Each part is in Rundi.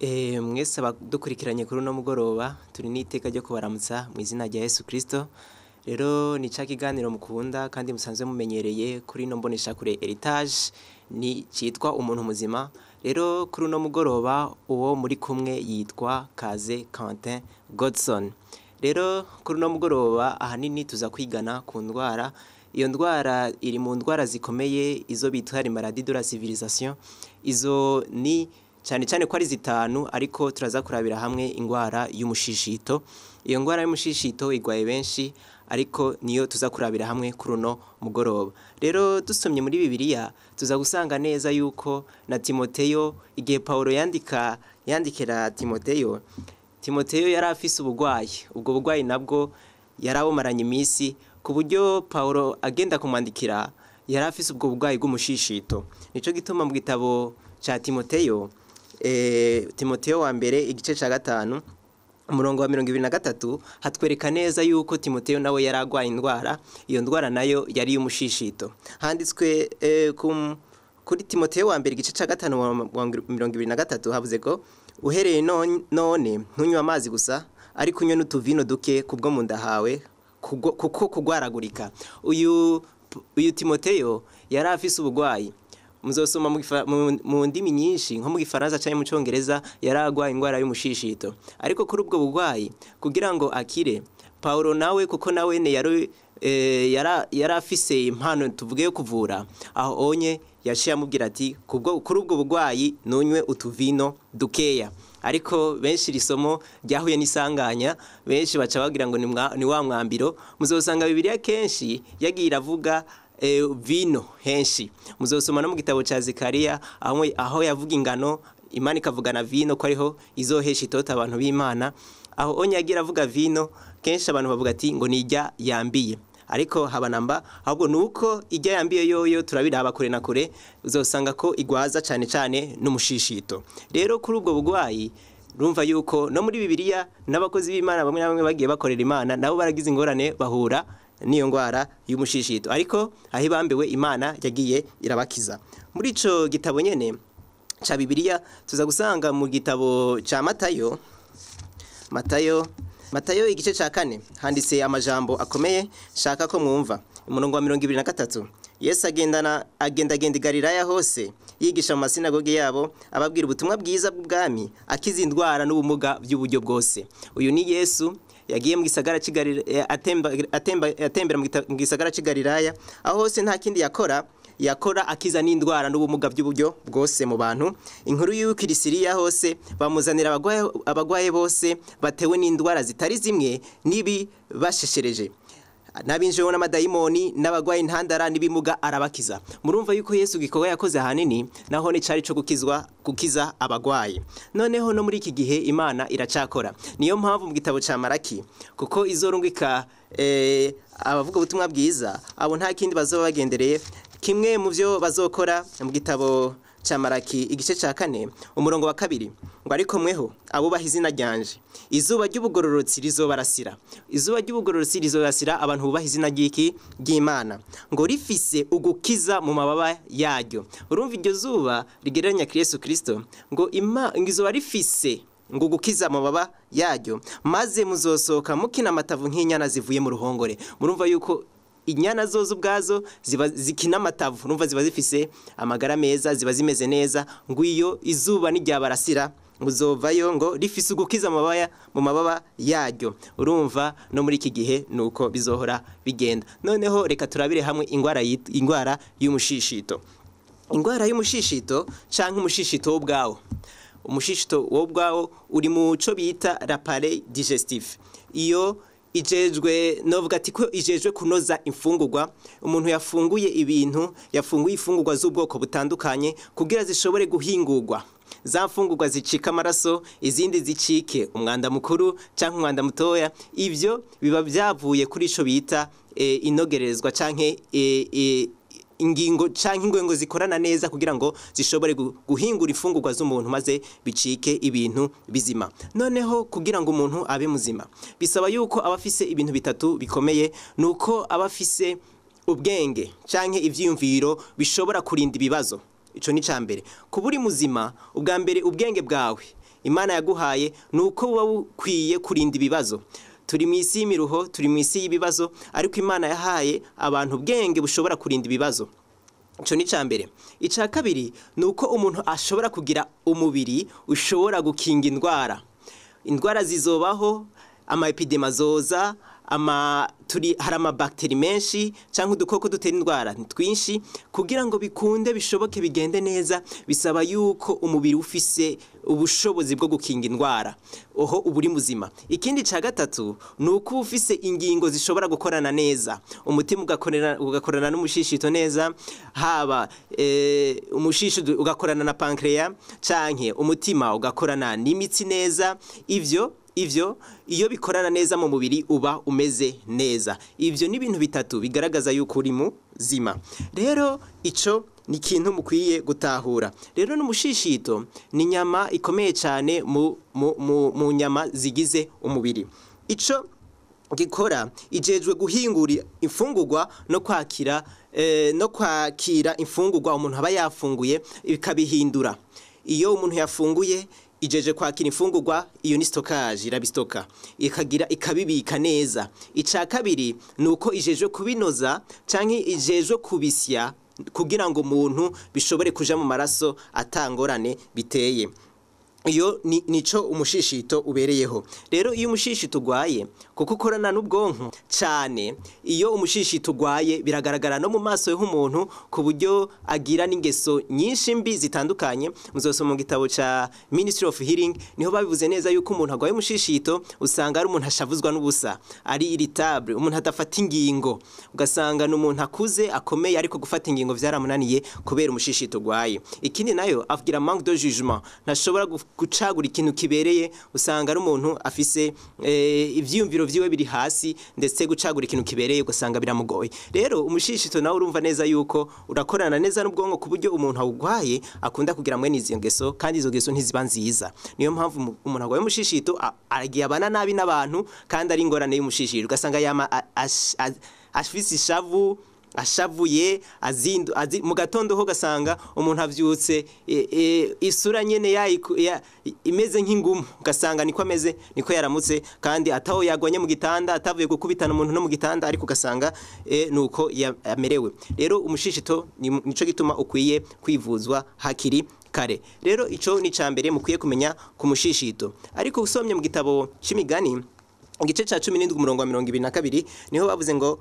Mwese abadukurikiranye kuri uno mugoroba turi n'iteka ryo kubaramutsa mu izina rya Yesu Kristo. Rero ni ca kiganiro mukunda kandi musanzwe mumenyereye kuri no mbonesha kure Heritage ni citwa Umuntu Muzima. Rero kuri uno mugoroba uwo muri kumwe yitwa Kaze Quentin Godson. Rero kuri uno mugoroba ahanini tuza kwigana ku ndwara. Iyo ndwara iri mu ndwara zikomeye izo bitwa maladie de la civilisation. Izo ni cyane cyane ko ari zitanu ariko turaza kurabira hamwe indwara y'umushishito. Iyo ndwara y'umushishito igwaye benshi ariko niyo tuza kurabira hamwe kuri uno mugoroba. Rero dusomye muri Bibiliya tuza gusanga neza yuko na Timoteyo igihe Paulo yandikira Timoteyo yari afise ubugwayi. Ubwo bugwayi nabwo yarabumaranye imisi ku buryo Paulo agenda kumwandikira yari afise ubwo bugwayi bw'umushishito. Nico gituma mu gitabo cha Timoteyo wa mbere igice ca 5 umurongo wa 23 hatwereka neza yuko Timoteyo nawe yaragwaye indwara. Iyo ndwara nayo yari y'umushishito. Handitswe kuri Timoteyo wa mbere igice ca 5 wa 23 havuze ko uhereye none ntunywa amazi gusa ariko unywe n'utuvino duke kubwo mu ndahawe kuko kugwaragurika. Uyu Timoteyo yari afise ubugwayi. Muzosoma mu ndimi nyinshi nko mu Gifaransa cyangwa mu Cyongereza yaragwaye indwara y'umushishito. Ariko kuri ubwo bugwayi kugira ngo akire Paulo nawe kuko nawe ne yari afise impano tuvuge yo kuvura, aho onye yashiye amubwira ati kuri ubwo bugwayi nunywe utuvino dukeya. Ariko benshi risomo ryahuye n'isanganya, benshi baca bagira ngo ni wa mwambiro. Muzosanga Bibiliya kenshi yagiye iravuga vino henshi. Muzosoma no mu gitabo ca Zekariya aho yavuga ingano, Imana ikavugana vino ko ariho izohesha itota abantu b'Imana. Aho onye yagira avuga vino kenshi abantu bavuga ati ngo nijya yambiye. Ariko habanamba ahubwo nuko ijya yambiye yoyo turabiraba kure na kure uzosanga ko igwaza cyane n'umushishito. Rero kuri ubwo bugwayi rumva yuko no muri Bibiliya n'abakozi b'Imana bamwe bamwe bagiye bakorera Imana nabo baragize ingorane bahura niyo ndwara y'umushishito, ariko aho ibambewe Imana yagiye irabakiza. Muri ico gitabo nyene ca Bibiliya tuza gusanga mu gitabo ca Matayo igice ca 4 handitse amajambo akomeye shaka ko mwumva. Umurongo wa 23 Yesu agenda i Galilaya hose yigisha mu masinagoge yabo ababwira ubutumwa bwiza bw'ubwami akiza indwara n'ubumuga by'uburyo bwose. Uyu ni Yesu yagiye mu gisagara cy'Galilaya atembera mu gisagara cy'Galilaya aho hose nta kindi yakora akiza n'indwara n'ubumuga by'uburyo bwose mu bantu. Inkuru y'Ukirisiya hose bamuzanira abagwaye bose batewe n'indwara zitari zimwe nibi basheshereje, nabinjeho n'amadayimoni n'abagwaye intandara n'ibimuga arabakiza. Murumva yuko Yesu gikorwa yakoze hanini naho ni cari cyo gukiza abagwaye. Noneho no muri iki gihe Imana iracakora. Niyo mpamvu mu gitabo ca Maraki kuko izorungika abavuga ubutumwa bwiza abo nta kindi bazoba bagendereye. Kimwe mu byo bazokora mu gitabo ca Maraki igice ca 4 umurongo wa 2 ngo ariko mweho abubaha izina ryanje izuba ry'ubugororotsi rizobarasira. Izuba ry'ubugororotsi rizobarasira abantu bubaha izina ry'Imana ngo rifise ugukiza mu mababa yaryo. Urumva iryo zuba rigereranya Yesu Kristo ngo izuba rifise ngo gukiza amababa yaryo maze muzosoka mukina amatavu nk'inyana zivuye mu ruhongore. Murumva yuko inyana zozo ubwazo ziba zikina amatavu, numva ziba zifise amagara meza, ziba zimeze neza. Ngo iyo izuba niryabarasira muzovayo ngo rifise ugukiza mu mababa yaryo. Urumva no muri iki gihe nuko bizohora bigenda. Noneho reka turabire hamwe indwara y'umushishito. Indwara y'umushishito canke umushishito w'ubwawo. Umushishito w'ubwawo uri mu co bita l'appareil digestif. Iyo ijejwe novuga ati ko ijejwe kunoza imfungurwa. Umuntu yafunguye ifungurwa z'ubwoko butandukanye kugira zishobore guhingurwa. Za mfungurwa zicika amaraso, izindi zicike umwanda mukuru canke umwanda mutoya. Ivyo biba byavuye kuri ico bita inogerezwa canke ingingo canke ingwengo zikorana neza kugira ngo zishobore guhingura imfungurwa z'umuntu maze bicike ibintu bizima. Noneho kugira ngo umuntu abe muzima bisaba yuko abafise ibintu bitatu bikomeye. Nuko abafise ubwenge canke ivyiyumviro bishobora kurinda ibibazo. Ico ni cambere. Kuburi muzima ubwa mbere ubwenge bwawe Imana yaguhaye nuko buba bukwiye kurinda ibibazo. Turi mu isi y'imiruho, turi mu isi y'ibibazo, ariko Imana yahaye abantu ubwenge bushobora kurinda ibibazo. Ico ni cambere. Ica kabiri nuko umuntu ashobora kugira umubiri ushobora gukinga indwara. Indwara zizobaho, ama epidema zoza, hari amabakteri menshi canke udukoko dutera indwara twinshi. Kugira ngo bikunde bishoboke bigende neza, bisaba yuko umubiri ufise ubushobozi bwo gukinga indwara, oho uburi muzima. Ikindi ca gatatu nuko ufise ingingo zishobora gukorana neza, umutima ugakorana n'umushishito neza, haba umushishito ugakorana na pancreas canke umutima ugakorana n'imitsi neza. Ivyo iyo bikorana neza mu mubiri uba umeze neza. Ivyo ni ibintu bitatu bigaragaza yuko uri muzima. Rero ico ni ikintu mukwiye gutahura. Rero n'umushishito ni inyama ikomeye cyane mu nyama zigize umubiri. Ico gikora ijejwe guhingura imfungurwa no kwakira imfungurwa umuntu aba yafunguye bikabihindura. Iyo umuntu yafunguye ijeje kwakira imfungurwa, iyo ni stockage, irabistoka ikabibika neza. Ica kabiri nuko ijeje kubinoza canke ijeje kubisya kugira ngo umuntu bishobore kuja mu maraso atangorane biteye. Iyo nico umushishito ubereyeho. Rero iyo umushishito ugwaye kuko ukorana n'ubwonko cyane, iyo umushishito ugwaye biragaragara no mu maso y'umuntu ku buryo agira n'ingeso nyinshi mbi zitandukanye. Muzosoma mu gitabo ca Ministry of Healing niho babivuze neza yuko umuntu agwaye umushishito usanga ari umuntu ashavuzwa n'ubusa, ari irritable, umuntu adafata ingingo, ugasanga n'umuntu akuze akomeye ariko gufata ingingo vyaramunaniye kubera umushishito ugwaye. Ikindi nayo avugira manque de jugement, ntashobora gucagura ikintu kibereye, usanga ari umuntu afise ivyiyumviro vyiwe biri hasi, ndetse gucagura ikintu kibereye ugasanga biramugoye. Rero umushishito nawe urumva neza yuko urakorana neza n'ubwonko ku buryo umuntu awugwaye akunda kugira mwene izo ngeso, kandi izo ngeso ntiziba nziza. Niyo mpamvu umuntu agwaye umushishito aragiye abana nabi n'abantu, kandi ari ingorane y'umushishito. Ugasanga yama afise ishavu, ashavuye mu gatondo ho gasanga umuntu avyutse isura nyene imeze nk'ingumu, gasanga niko ameze, niko yaramutse, kandi ataho yagwanye mu gitanda, atavuye gukubitana umuntu no mu gitanda, ariko gasanga nuko yamerewe. Rero umushishito nico gituma ukwiye kwivuzwa hakiri kare. Rero ico ni cambere mukwiye kumenya ku mushishito. Ariko usomye mu gitabo c'imigani igice ca 17 umurongo wa 22 niho bavuze ngo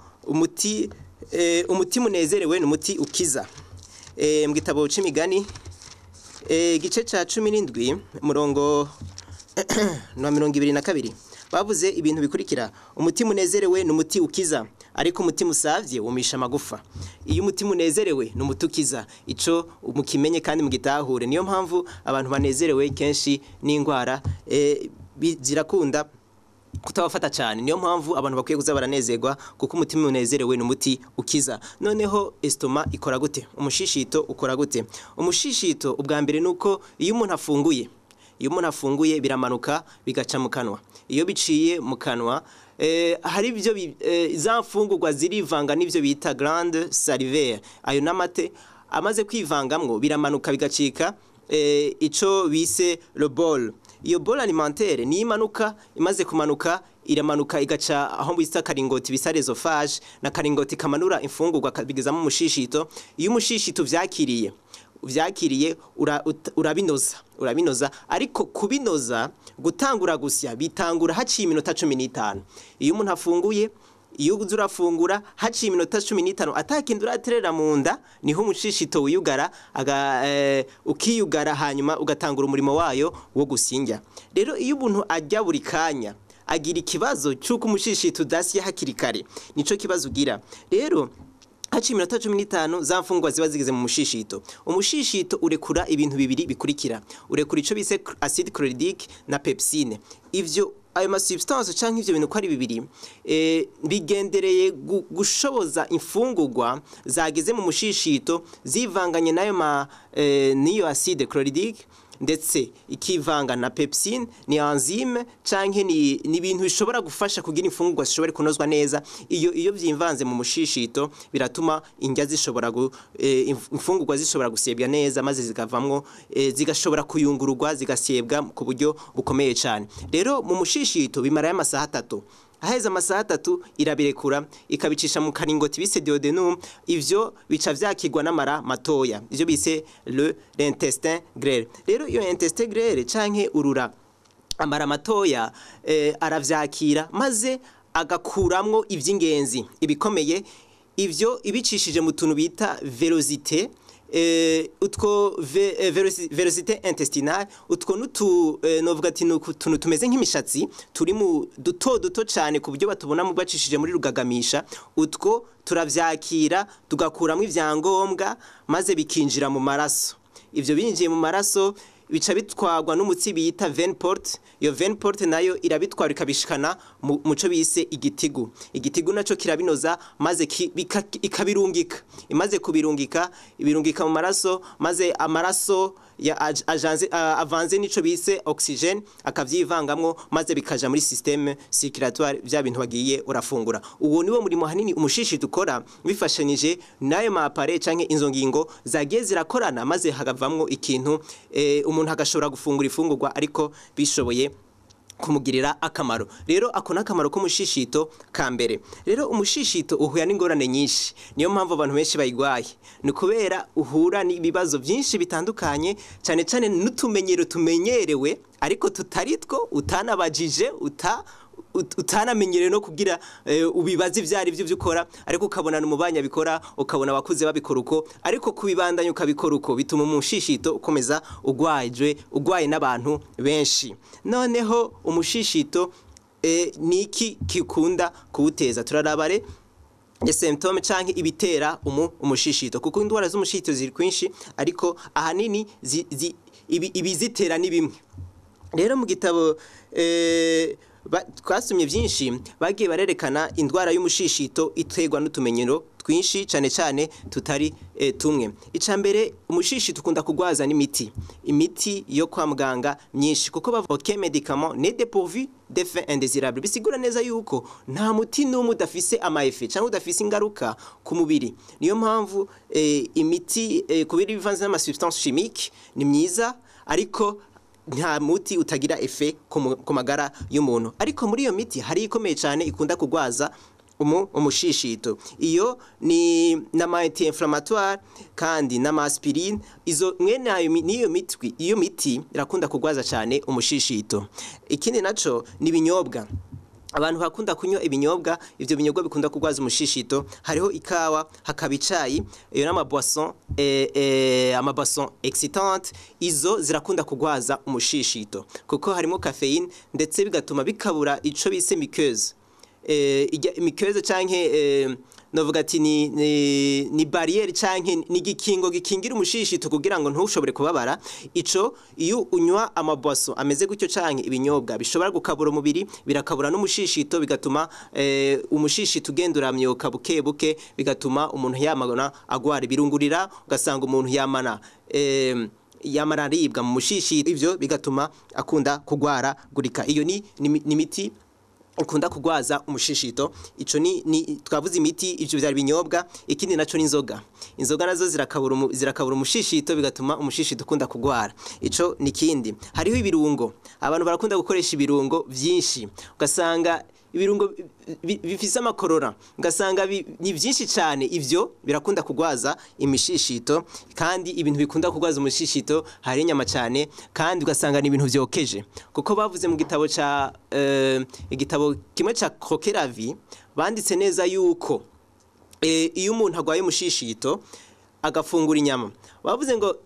umutima unezerewe n'umuti ukiza. Mu gitabo c'imigani igice ca 17 umurongo wa 22 bavuze ibintu bikurikira: umutima unezerewe n'umuti ukiza, ariko umutima usavye wumisha amagufa. Iyo umutima unezerewe n'umuti ukiza, ico mukimenye kandi mugitahure. Niyo mpamvu abantu banezerewe kenshi n'indwara zirakunda kutabafata cyane. Niyo mpamvu abantu bakwiye kuza baranezerwa, kuko umutima unezerewe n'umuti ukiza. Noneho estoma ikora gute? Umushishito ukora gute? Umushishito ubwa mbere nuko iyo umuntu afunguye biramanuka bigaca mu kanwa. Iyo biciye mu kanwa hari ibyo za mfungurwa zirivanga n'ivyo bita glande salivaire, ayo namate amaze kwivangamwo biramanuka bigacika ico bise le bol. Iyo bol alimentaire ni imanuka, imaze kumanuka iramanuka igaca aho bita karingoti bisa esophage, na karingoti kamanura imfungurwa bigeza mu mushishito. Iyo umushishito vyakiriye urabinoza, ariko kubinoza gutangura gusya bitangura haciye iminota 15. Iyo umuntu afunguye, iyo uzurafungura haciye iminota 15 atakindi uraterera mu nda, niho umushishito wiyugara ukiyugara, hanyuma ugatangura umurimo wayo wo gusingya. Rero iyo umuntu ajya buri kanya agira ikibazo cyuko umushishito udasya hakiri kare, nico kibazo ugira. Rero haciye iminota 15 za mfungwa ziba zigeze mu mushishito. Umushishito urekura ibintu bibiri bikurikira: urekura ico bise acide chlorhydrique na pepsine. Ayo ma substance canke ivyo bintu ko ari bibiri bigendereye gushoboza imfungurwa zageze mu mushishito zivanganye nayo niyo acide chlorhydrique ndetse ikivanga na pepsine ni enzyme canke ni ibintu bishobora gufasha kugira imfungurwa zishobore kunozwa neza. Iyo byimvanze mu mushishito biratuma indya zishobora imfungurwa zishobora gusebya neza maze zikavamwo zigashobora kuyungururwa zigasyebwa ku buryo bukomeye cyane. Rero mu mushishito bimara amasaha 3. Aheza amasaha 3 irabirekura ikabicisha mu karingoti bise duodenum. Ivyo bica vyakigwa n'amara matoya, ivyo bise l'intestin grêle. Rero iyo intestin grêle canke urura amara matoya aravyakira maze agakuramwo ivy'ingenzi ibikomeye. Ivyo ibicishije mu tuntu bita velocité utwo velocité intestinale. Utwo novuga ati nutuntu tumeze nk'imishatsi turi mu duto cyane ku buryo batubona mu bacishije muri rugagamisha. Utwo turavyakira tugakuramo ivyangombwa maze bikinjira mu maraso. Ivyo binjiye mu maraso bica bitwagwa n'umutsi bita veine porte. Iyo veine porte nayo irabitwara ikabishikana muco bise igitigu. Igitigu naco kirabinoza maze ikabirungika. Imaze kubirungika ibirungika mu maraso maze amaraso avanze nico bise oxygène akavyivangamwo maze bikaja muri système circulatoire vya bintu bagiye urafungura. Uwo niwo murimo hanini umushishi dukora bifashanije nayo mapare canke inzo ngingo zagiye zirakorana maze hagavamwo ikintu umuntu agashobora gufungura ifungurwa ariko bishoboye kumugirira akamaro. Rero ako nakamaro ko mushishito kambere. Rero umushishito uhuya n'ingorane nyinshi, niyo mpamvu abantu benshi bayigwaye. Ni kubera uhura n'ibibazo byinshi bitandukanye cyane cyane n'utumenyero tumenyerewe ariko tutaritwo utanabajije utanamenyereye no kugira ubibazi vyari byo byukora ariko ukabona n'umubanya bikora ukabona abakuze babikora uko ariko kubibandanya ukabikora uko bituma umushishito ukomeza ugwaye n'abantu benshi. Noneho umushishito niki kikunda kuwuteza. Turarabare symptome canke ibitera umushishito kuko indwara z'umushishito ziri kwinshi ariko ahanini ibizitera ni bimwe. Rero mu gitabo twasomye byinshi bagiye barerekana indwara y'umushishito iterwa n'utumenyero twinshi cyane cyane tutari tumwe. Icambere umushishito ukunda kugwaza imiti yo kwa muganga myinshi kuko bavuga que médicament n'est dépourvu d'effets indésirables. Bisigura neza yuko nta muti n'umwe udafise amaefe cyangwa udafise ingaruka ku mubiri. Niyo mpamvu imiti kubiri bivanze n'ama substance chimique ni myiza ariko nta muti utagira efe ku magara y'umuntu. Ariko muri iyo miti hari ikomeye cyane ikunda kugwaza umushishito. Iyo ni n'ama anti-inflammatoire kandi n'ama aspirine. Izo mwene iyo miti irakunda kugwaza cyane umushishito. Ikindi naco ni binyobwa. Abantu bakunda kunywa ibinyobwa, ivyo binyobwa bikunda kugwaza umushishito. Hariho ikawa, hakaba icayi, iyo n'ama boisson excitante. Izo zirakunda kugwaza umushishito kuko harimo caffeine ndetse bigatuma bikabura ico bise muqueuse. Muqueuse canke novuga ati ni barriere canke ni gikingo gikingira umushishito kugira ngo ntushobore kubabara. Ico iyo unywa amaboisson ameze gutyo canke ibinyobwa bishobora gukabura umubiri birakabura n'umushishito bigatuma umushishito ugendura myoka buke bigatuma umuntu yamagana agwara birungurira ugasanga umuntu yamara aribwa mu mushishito. Ivyo bigatuma akunda kugwara gurika. Iyo ni imiti ukunda kugwaza umushishito. Ico ni twavuze imiti ivyo byari binyobwa. Ikindi naco ni inzoga nazo zirakabura umushishito bigatuma umushishito ukunda kugwara. Ico ni kindi. Hariho ibirungo, abantu barakunda gukoresha ibirungo byinshi ugasanga ibirungo bifise amakorora ugasanga ni byinshi cyane. Ivyo birakunda kugwaza imishishito kandi ibintu bikunda kugwaza umushishito hari inyama cyane kandi ugasanga ni ibintu vyokeje kuko bavuze mu gitabo igitabo kimwe ca Croquer la vie banditse neza yuko iyo umuntu agwaye umushishito agafungura inyama bavuze ngo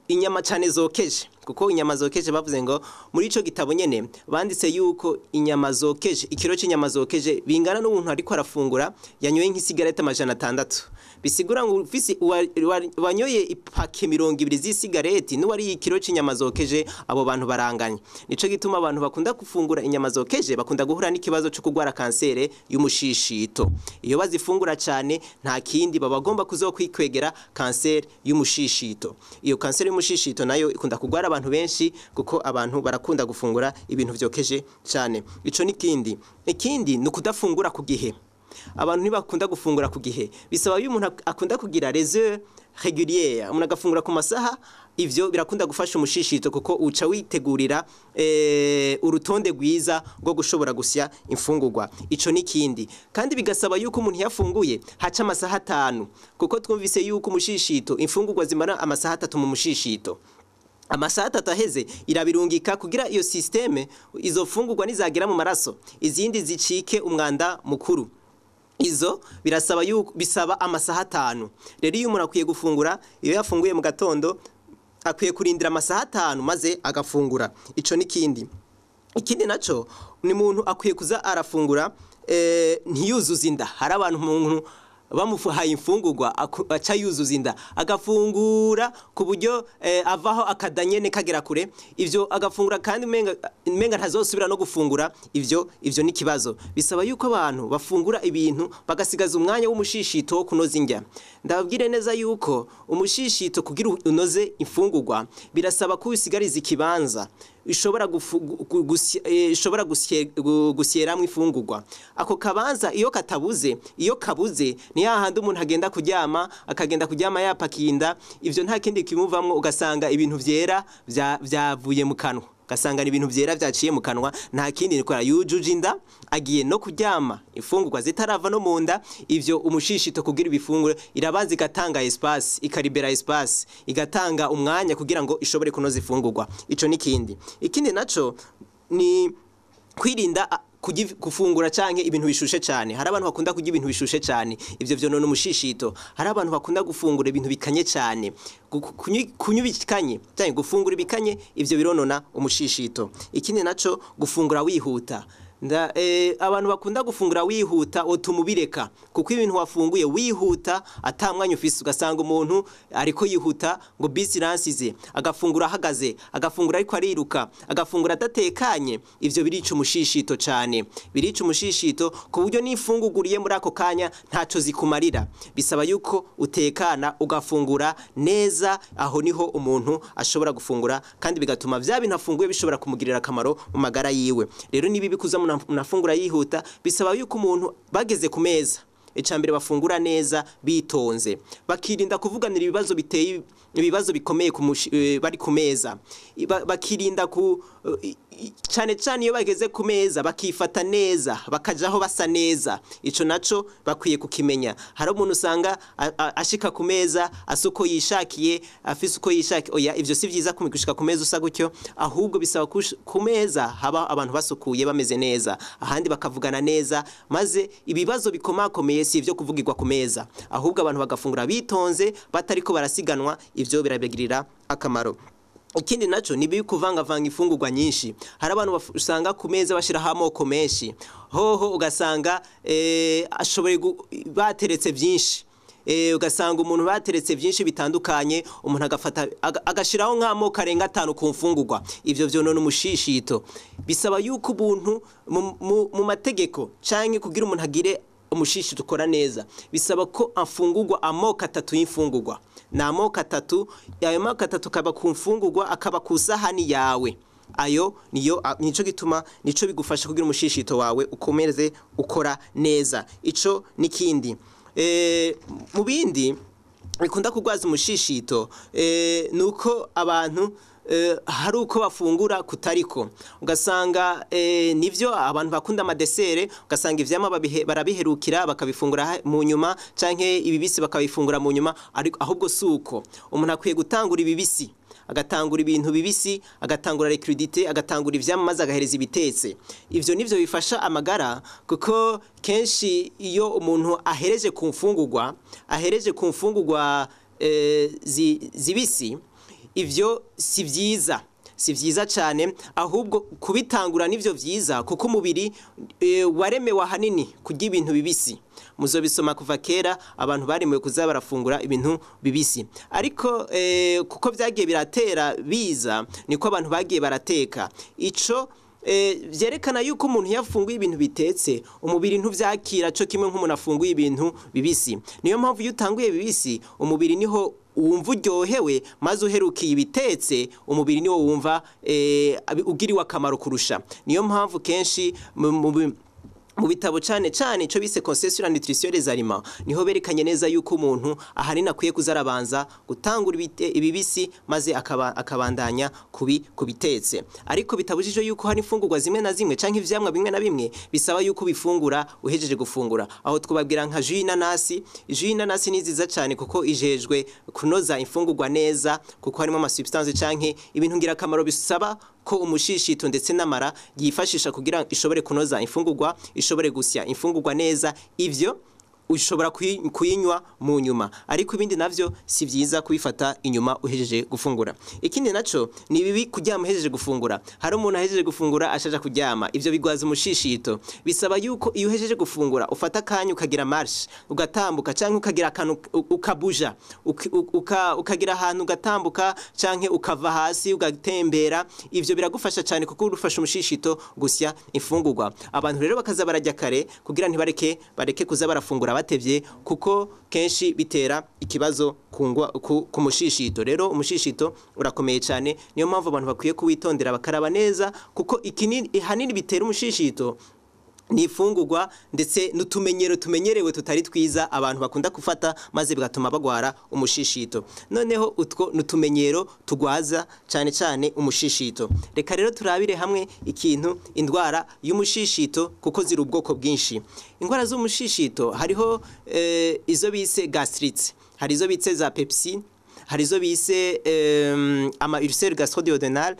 inyama cyane zokeje kuko inyama zokeje bavuze ngo muri ico gitabo nyene banditse yuko inyama zokeje ikiro cy'inyama zokeje bingana n'umuntu ariko arafungura yanyoye nk'isigareta 600 bisigura ngo ufise wanyoye ipake 200 z'isigareti n'uwari ikiro c'inyama zokeje abo bantu baranganye. Nico gituma abantu bakunda gufungura inyama zokeje bakunda guhura n'ikibazo cyo kugwara kansere y'umushishito. Iyo bazifungura cyane nta kindi baba bagomba kuzokwikwegera kansere y'umushishito. Iyo kansere y'umushishito nayo ikunda kugwara abantu benshi kuko abantu barakunda gufungura ibintu vyokeje cyane. Ico ikindi ni kudafungura ku gihe. Abantu ntibakunda gufungura ku gihe, bisaba iyo umuntu akunda kugira reserve régulière, umuntu agafungura ku masaha. Ivyo birakunda gufasha umushishito kuko uca witegurira urutonde rwiza rwo gushobora gusya imfungurwa. Ico nikindi kandi bigasaba yuko umuntu yafunguye haca amasaha 5 kuko twumvise yuko umushishito imfungurwa zimara amasaha 3 mu mushishito. Amasaha 3 aheze irabirungika kugira iyo systeme izo fungurwa nizagera mu maraso izindi zicike umwanda mukuru. Izo birasaba yuko bisaba amasaha 5. Rero iyo umuntu akwiye gufungura, iyo yafunguye mu gatondo akwiye kurindira amasaha 5 maze agafungura. Ico nikindi naco ni umuntu akwiye kuza arafungura ntiyuzuza inda. Hari abantu umuntu bamufuhaye imfungurwa aca yuzuza inda agafungura ku buryo avaho akadanyene kagera kure, ivyo agafungura kandi menga ntazosubira no gufungura. Ivyo ni kibazo. Bisaba yuko abantu bafungura ibintu bagasigaza umwanya w'umushishito wo kunoza indya. Ndababwire neza yuko umushishito kugira unoze imfungurwa birasaba ko usigariza ikibanza ishobora gusyeramwe ifungurwa. Ako kabanza iyo kabuze ni hahandi umuntu agenda kuryama yapakinda. Ivyo nta kindi kimuvamwo, ugasanga ibintu vyera vyavuye mu kanwa, ugasanga ni ibintu vyera vyaciye mu kanwa. Nta kindi nikora yujuje inda agiye no kuryama ifungurwa zitarava no munda. Ivyo umushishito kugira ibifungure irabanza igatanga espace, ikaribera espace, igatanga umwanya kugira ngo ishobore kunoza ifungurwa. Ico nikindi naco ni kwirinda kufungura canke ibintu bishushe cyane. Hari abantu bakunda kurya ibintu bishushe cyane, ivyo vyonona umushishito. Hari abantu bakunda gufungura ibintu bikanye cyane, kunywa bikanye cyane, gufungura ibikanye, ivyo bironona umushishito. Ikindi naco gufungura wihuta. Abantu bakunda gufungura wihuta otumubireka kuko ibintu wafunguye wihuta atamwanya ufise, ugasanga umuntu ariko yihuta ngo business agafungura ahagaze, agafungura ariko ariruka, agafungura adatekanye. Ivyo birica umushishito cyane, birica umushishito ku buryo nifunguguriye muri ako kanya ntaco zikumarira. Bisaba yuko utekana ugafungura neza, aho niho umuntu ashobora gufungura kandi bigatuma vya bintu afunguye bishobora kumugirira akamaro mu magara yiwe. Rero nibi bikuza unafungura yihuta, bisaba yuko umuntu bageze ku meza icambere bafungura neza bitonze, bakirinda kuvuganira ibibazo bikomeye bari ku meza, bakirinda cyane iyo bageze ku meza bakifata neza, bakajaho basa neza. Ico naco bakwiye kukimenya. Hari umuntu usanga ashika ku meza asuko yishakiye, afise uko yishakiye. Oya, ivyo si vyiza kumikushika ku meza usa gutyo, ahubwo bisaba ku meza haba abantu basukuye bameze neza, ahandi bakavugana neza, maze ibibazo bikomakomeye si ivyo kuvugirwa ku meza, ahubwo abantu bagafungura bitonze batariko barasiganwa. Ivyo birabegirira akamaro. Ikindi naco ni kuvangavanga ifungurwa nyinshi. Hari abantu usanga ku meza bashiraho amoko menshi, hoho ugasanga ashoboye bateretse byinshi. Ugasanga umuntu bateretse byinshi bitandukanye, umuntu agafata agashiraho nk'amoko arenga 5 ku mfungurwa. Ivyo vyonona umushishito. Bisaba yuko ubuntu mu mategeko canke kugira umuntu agire umushishito ukora neza, bisaba ko afungurwa amoko 3 y'imfungurwa. Na amoko 3, ayo moko 3 kaba ku mfungurwa, akaba ku sahani yawe. Ayo nico gituma nico bigufasha kugira umushishito wawe ukomeze ukora neza. Ico nikindi mu bindi bikunda kugwaza umushishito nuko abantu hari uko bafungura kutariko, ugasanga nivyo abantu bakunda amadesere, ugasanga ivyama barabiherukira bakabifungura mu nyuma canke ibibisi bakabifungura mu nyuma. Ahubwo suko umuntu akwiye gutangura ibibisi, agatangura ibintu bibisi, agatangura recrudité, agatangura ivyama maze agahereza ibitetse. Ivyo nivyo bifasha amagara kuko kenshi iyo umuntu ahereje ku mfungurwa zibisi, ivyo si vyiza si vyiza cyane, ahubwo kubitangura nivyo vyiza kuko umubiri waremewe ahanini kurya ibintu bibisi. Muzobisoma kuva kera abantu baremewe kuza barafungura ibintu bibisi, ariko kuko vyagiye biratera biza niko abantu bagiye barateka. Ico vyerekana yuko umuntu yafunguye ibintu bitetse umubiri ntuvyakira cyo kimwe nk'umuntu afunguye ibintu bibisi. Niyo mpamvu iyo utanguye bibisi umubiri niho wumva uryohewe, maze uherukiye ibitetse umubiri niwo wumva ugiriwe akamaro kurusha. Niyo mpamvu kenshi mu bitabo cyane ico bise Conseil sur la nutrition des aliments niho berekanye neza yuko umuntu ahanini akwiye kuzarabanza gutangura ibibisi maze akabandanya kubitetse. Ariko bitabujije yuko hari imfungurwa zimwe na zimwe canke ivyamwa bimwe na bimwe bisaba yuko bifungura uhejeje gufungura. Aho twababwira nka jus y'inanasi. Jus y'inanasi ni nziza cyane kuko ijejwe kunoza imfungurwa neza, kuko harimo ama substance canke ibintu ngira kamaro bisaba ko umushishito ndetse n'amara yifashisha kugira ishobore kunoza imfungurwa, ishobore gusya imfungurwa neza. Ivyo ushobora kuyinywa mu nyuma, ariko ibindi navyo si vyiza kubifata inyuma uhejeje gufungura. Ikindi naco ni bibi kuryama uhejeje gufungura. Hari umuntu ahejeje gufungura ashaja kuryama, ivyo bigwaza umushishito. Bisaba yuko iyo uhejeje gufungura ufata kanyu ukagira marche, ugatambuka canke ukagira akantu ukabuja, ukagira ahantu ugatambuka canke ukava hasi ugatembera. Ivyo biragufasha cyane kuko urufasha umushishito gusya imfungurwa. Abantu rero bakaza barajya kare kugira ntibareke kuza barafungura batevye, kuko kenshi bitera ikibazo ku mushishito. Rero umushishito urakomeye cyane, niyo mpamvu abantu bakwiye kuwitondera bakaraba neza, kuko ikinini hanini bitera umushishito ni ifungurwa ndetse tumenyerewe tutari twiza abantu bakunda gufata, maze bigatuma bagwara umushishito. Noneho utwo nutumenyero tugwaza cyane umushishito. Reka rero turabire hamwe ikintu indwara y'umushishito, kuko ziri ubwoko bwinshi. Indwara z'umushishito hariho izo bise gastrite, hari izo bise za pepsi, hari izo bise ama ulcère gastro-duodénal.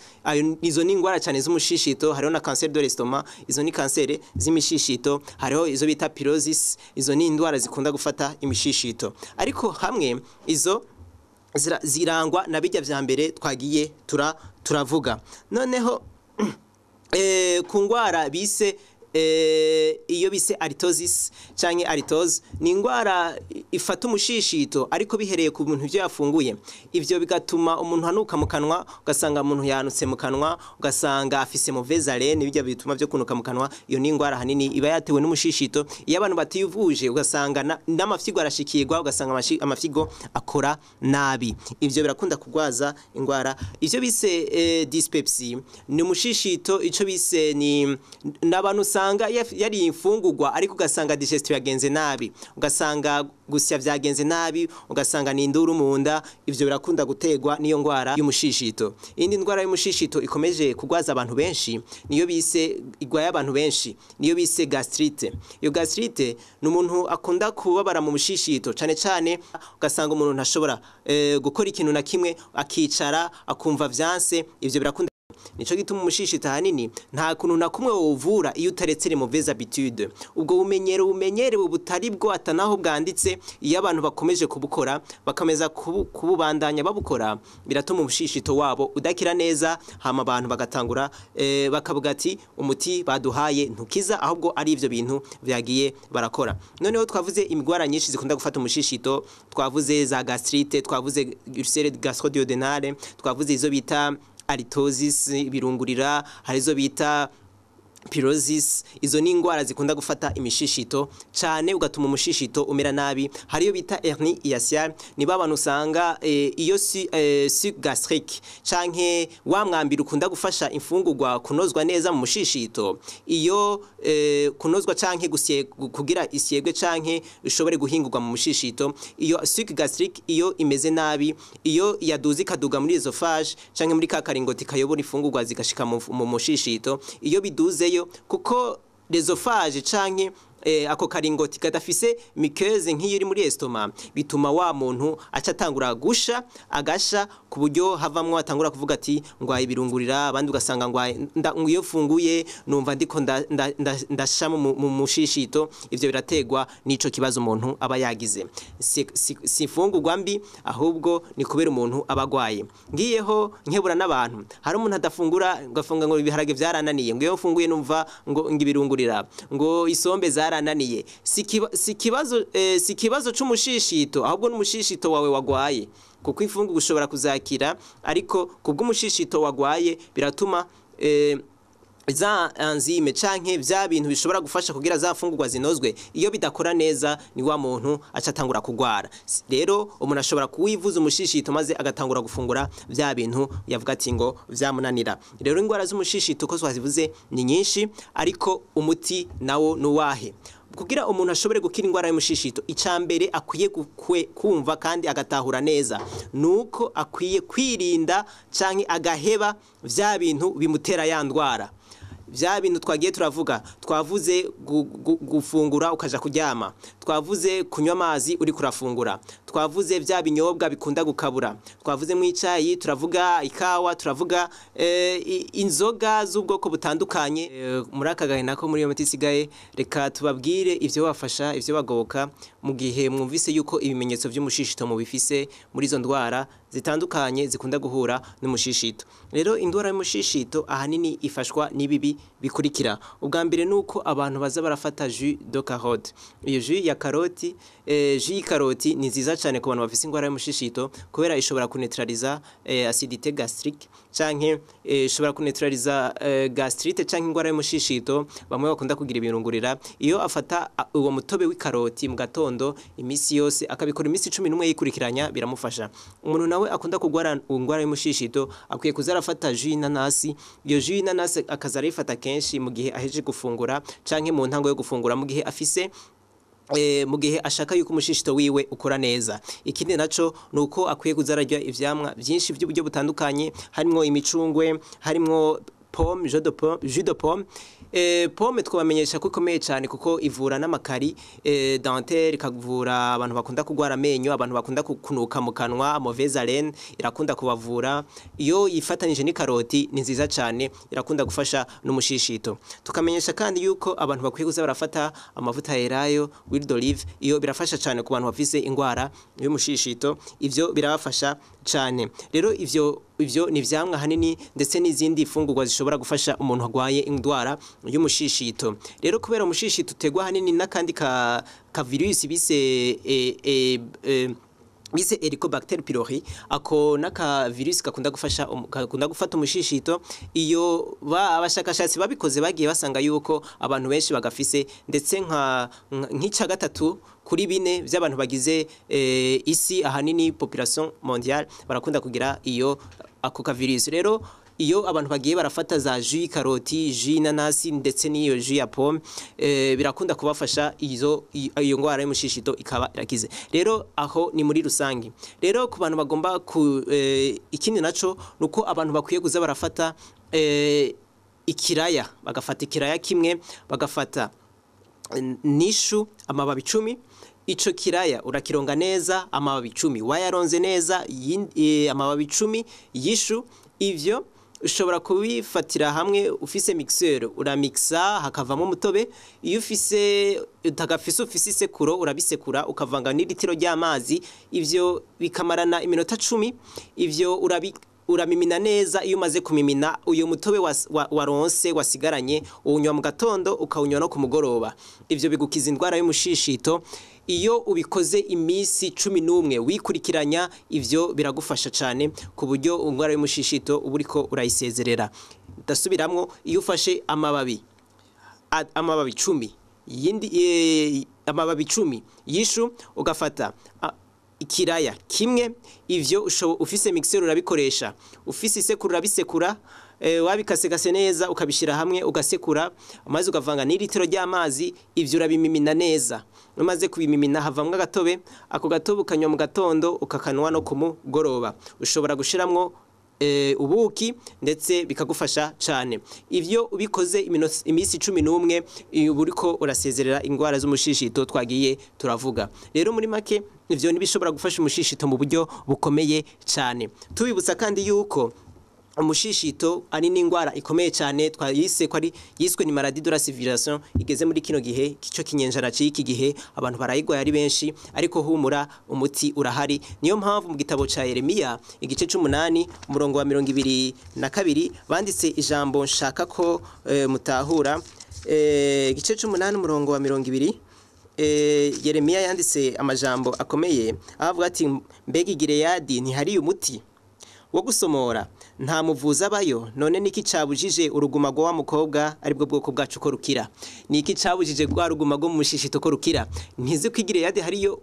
Izo ni ingwara cyane z'umushishito. Hariho na cancer de l'estomac, izo ni kansere z'imishishito. Hariho izo bita pyrosis, izo ni indwara zikunda gufata imishishito. Ariko hamwe izo zirangwa na bijya vya mbere twagiye turavuga. Noneho ku ngwara bise iyo bise aritosis canke aritose, ni ingwara ifata umushishito ariko bihereye ku bintu byo yafunguye. Ivyo bigatuma umuntu hanuka mu kanwa, ugasanga umuntu yanutse mu kanwa, ugasanga afise mauvaise haleine, bijya bituma byo kunuka mu kanwa. Iyo ni ingwara hanini iba yatewe n'umushishito. Iyo abantu batiyuvuje ugasanga n'amafyigo arashikirwa, ugasanga amafyigo akora nabi. Ivyo birakunda kugwaza ingwara. Ivyo bise dyspepsie ni umushishito. Ico bise ni n'abantu yari imfungurwa ariko ugasanga digestion yagenze nabi, ugasanga gusya vyagenze nabi, ugasanga ni induru mu nda. Ivyo birakunda gutegwa niyo ngwara y'umushishito. Indi ndwara y'umushishito ikomeje kugwaza abantu benshi, niyo bise igwaye abantu benshi, niyo bise gastrite. Iyo gastrite ni umuntu akunda kubabara mu mushishito cyane, ugasanga umuntu ntashobora gukora ikintu na kimwe, akicara akumva vyanse. Ivyo birakunda. Nico gituma umushishito hanini nta kuntu na kumwe wovura iyo utaretse mauvaise habitude. Ubwo bumenyerewe butari bwo atanaho bwanditse, iyo abantu bakomeje kubukora bakameza kububandanya babukora, biratuma umushishito wabo udakira neza. Hama abantu bagatangura bakavuga ati umuti baduhaye ntukiza, ahubwo ari ivyo bintu vyagiye barakora. Noneho twavuze imigwara nyinshi zikunda gufata umushishito. Twavuze za gastrite, twavuze ulcère gastro-duodénal, twavuze izo bita aritosis birungurira, hari izo bita pyrosis. Izo ni ingwara zikunda gufata imishishito cyane, ugatuma umushishito umera nabi. Hariyo bita hernie hiaciale, ni babantu usanga iyo suc gastrique canke wa mwambiro ukunda gufasha imfungurwa kunozwa neza mu mushishito. Iyo kunozwa canke kugira isyegwe canke ishobore guhingurwa mu mushishito, iyo suc gastrique iyo imeze nabi, iyo yaduze ikaduga muri esophage canke muri kakaringoti kayobora ifungurwa zigashika mu mushishito, iyo biduzeyo kuko l'esophage canke ako karingoti kadafise muqueuse nk'iyo iri muri estoma bituma wa muntu aca atangura gusha agasha ku buryo havamwo atangura kuvuga ati ngwaye ibirungurira abandi ugasanga ngwaye iyo funguye numva ndiko ndasha mu mushishito ivyo birategwa n'ico kibazo umuntu aba yagize si fungurwa mbi ahubwo ni kubera umuntu abagwaye ngiyeho nkebura n'abantu hari umuntu adafungura ngafunga ngo ibiharage vyarananiye ngo iyo funguye numva ngo ngibirungurira ngo isombe zarananiye si kibazo c'umushishito ahubwo n'umushishito wawe wagwaye kuko ifungu gushobora kuzakira ariko kubw'umushishito wagwaye biratuma za enzyme canke vya bintu bishobora gufasha kugira za fungurwa zinozwe iyo bidakora neza ni wa muntu acatangura kugwara rero umuntu ashobora kuwivuza umushishito maze agatangura gufungura vya bintu yavuga ati ngo vyamunanira rero ingwara z'umushishito ko twazivuze ni nyinshi ariko umuti nawo nuwahe kugira umuntu ashobore gukira ingwara y'umushishito icambere akwiye kumva kandi agatahura neza nuko akwiye kwirinda canke agaheba vya bintu bimutera ya ndwara vya bintu twagiye turavuga twavuze gufungura ukaja kuryama twavuze kunywa amazi uri kurafungura twavuze vya binyobwa bikunda gukabura twavuze mu icayi turavuga ikawa turavuga inzoga z'ubwoko butandukanye muri aka gahe nako muri iyo miti isigaye reka tubabwire ivyo bafasha ivyo bagoboka mu gihe mwumvise yuko ibimenyetso vy'umushishito mu bifise muri izo ndwara zitandukanye zikunda guhura n'umushishito rero indwara y'umushishito ahanini ifashwa n'ibibi bikurikira ubwa mbere nuko abantu baza barafata jus de carotte iyo jus ya karoti jus y'ikaroti ni nziza cyane ku bantu bafise ingwara y'umushishito kubera ishobora kuneutraliza acidité gastrique canke ishobora kuneutraliza gastrite canke ingwara y'umushishito bamwe bakunda kugira ibirungurira iyo afata uwo mutobe w'ikaroti mu gatondo imisi yose akabikora imisi 11 yikurikiranya biramufasha umuntu nawe akunda kugwara ingwara y'umushishito akwiye kuzarafata jus y'inanasi iyo jus y'inanasi akazarifata kenshi mu gihe aheje gufungura canke mu ntango yo gufungura mu gihe afise mu gihe ashaka yuko umushishito wiwe ukora neza ikindi naco nuko akwiye kuzarajya ivyamwa byinshi by'uburyo butandukanye harimo imicungwe harimo pomme jus de pomme pomme twabamenyesha ko ikomeye cyane kuko ivura n'amakari dentaire ikavura abantu bakunda kugwara amenyo abantu bakunda kunuka mu kanwa mauvaise haleine irakunda kubavura iyo yifatanije n'ikaroti ni nziza cyane irakunda gufasha n'umushishito tukamenyesha kandi yuko abantu bakwiye kuza barafata amavuta yerayo huile d'olive iyo birafasha cyane ku bantu bafise ingwara y'umushishito ivyo birabafasha cyane rero ivyo ni vyamwa hanini ndetse n'izindi fungurwa zishobora gufasha umuntu agwaye indwara y'umushishito rero kubera umushishito utegwa hanini n'akandi ka virus bise Helicobacter pylori ako naka virus kakunda gufata umushishito iyo abashakashatsi babikoze bagiye basanga yuko abantu benshi bagafise ndetse nk'ica gatatu kuri bine by'abantu bagize isi ahanini population mondiale barakunda kugira iyo ako ka virus rero iyo abantu bagiye barafata za jus karoti jus nanasi ndetse n'iyo jus ya pomme birakunda kubafasha iyo ngwara y'umushishito ikaba irakize rero aho ni muri rusangi rero ku bantu bagomba ikindi naco nuko abantu bakwiye kuza barafata ikiraya bagafata ikiraya kimwe bagafata nishu amababi 10 ico kiraya urakironga neza amababi 10 wayaronze neza amababi 10 yishu ivyo ushobora kubifatira hamwe ufise mixeur uramixa hakavamo umutobe iyo ufise ufise isekuro urabisekura ukavanga n'ilitiro ry'amazi ivyo bikamarana iminota 10 ivyo uramimina neza iyo umaze kumimina uyo mutobe waronse wasigaranye unywa mu gatondo ukawunywa no ku mugoroba ivyo bigukiza indwara y'umushishito iyo ubikoze imisi 11 wikurikiranya ivyo biragufasha cyane ku buryo indwara y'umushishito uburiko urayisezerera ndasubiramwo iyo ufashe amababi 10 yindi amababi 10 yishu ugafata ikiraya kimwe ivyo ufise mixeur urabikoresha ufise isekuru urabisekura wabikasekase neza ukabishira hamwe ugasekura amazi ugavanga n'ilitiro ry'amazi ivyo urabimimina neza umaze kubimimina havamwe agatobe ako gatobe ukanywa mu gatondo ukakanwa no kumugoroba ushobora gushiramwo ubuki ndetse bikagufasha cyane. Ivyo ubikoze imisi 11 buriko urasezerera ingwara z'umushishito twagiye turavuga. Rero muri make ivyo nibishobora gufasha umushishito mu buryo bukomeye cyane. Tubibutsa kandi yuko umushishito ari n'ingwara ikomeye cyane twayise ko ari yiswe ni maladie de la civilisation igeze muri kino gihe cyo kinyenjana ciki gihe abantu barayigwa yari benshi ariko humura umuti urahari. Niyo mpamvu mu gitabo ca Yeremiya igice 8 umurongo wa 22 banditse ijambo nshaka ko mutahura igice 8 umurongo wa 20 Yeremiya yanditse amajambo akomeye avuga ati mbega Gileyadi ntihari umuti wo gusomora nta muvuza bayo none niki cabujije uruguma gwa mukobwa aribwo bwoko bwacu ko rukira niki cabujije gwa ruguma go mu mushishito ko rukira ntizi kwigire yade hariyo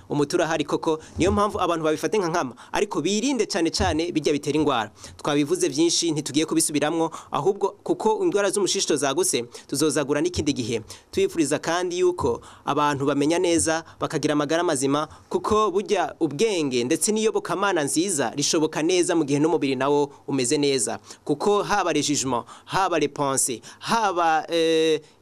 umutura hari koko. Niyo mpamvu abantu babifate nka nkama ariko birinde cyane bijya bitera ingwara. Twabivuze byinshi ntitugiye kubisubiramwo ahubwo kuko ingwara z'umushishito zaguse tuzozagura n'ikindi gihe. Twifuriza kandi yuko abantu bamenya neza bakagira amagara mazima kuko burya ubwenge ndetse niyo bokamana nziza rishoboka neza mu gihe n'umubiri nawo umeze neza kuko haba regiment haba les pensées haba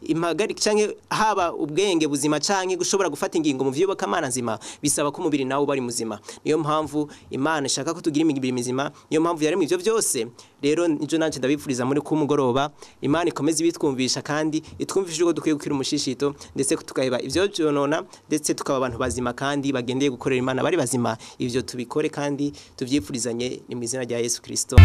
impagarika canke haba ubwenge buzima canke gushobora gufata ingingo mu vyoboka mana nzima bisaba ko umubiri nawo bari muzima. Niyo mpamvu Imana ishaka ko tugira imibiri mizima. Niyo mpamvu yari mu ivyo byose. Rero nijo nanje ndabifuriza muri kumugoroba Imana ikomeze ibitwumvisha kandi itwumvishe ko dukwiye gukira umushishito ndetse tukaheba ivyo byonona ndetse tukaba abantu bazima kandi bagendeye gukorera Imana bari bazima. Ivyo tubikore kandi tuvyifurizanye ni mu izina rya Yesu Kristo.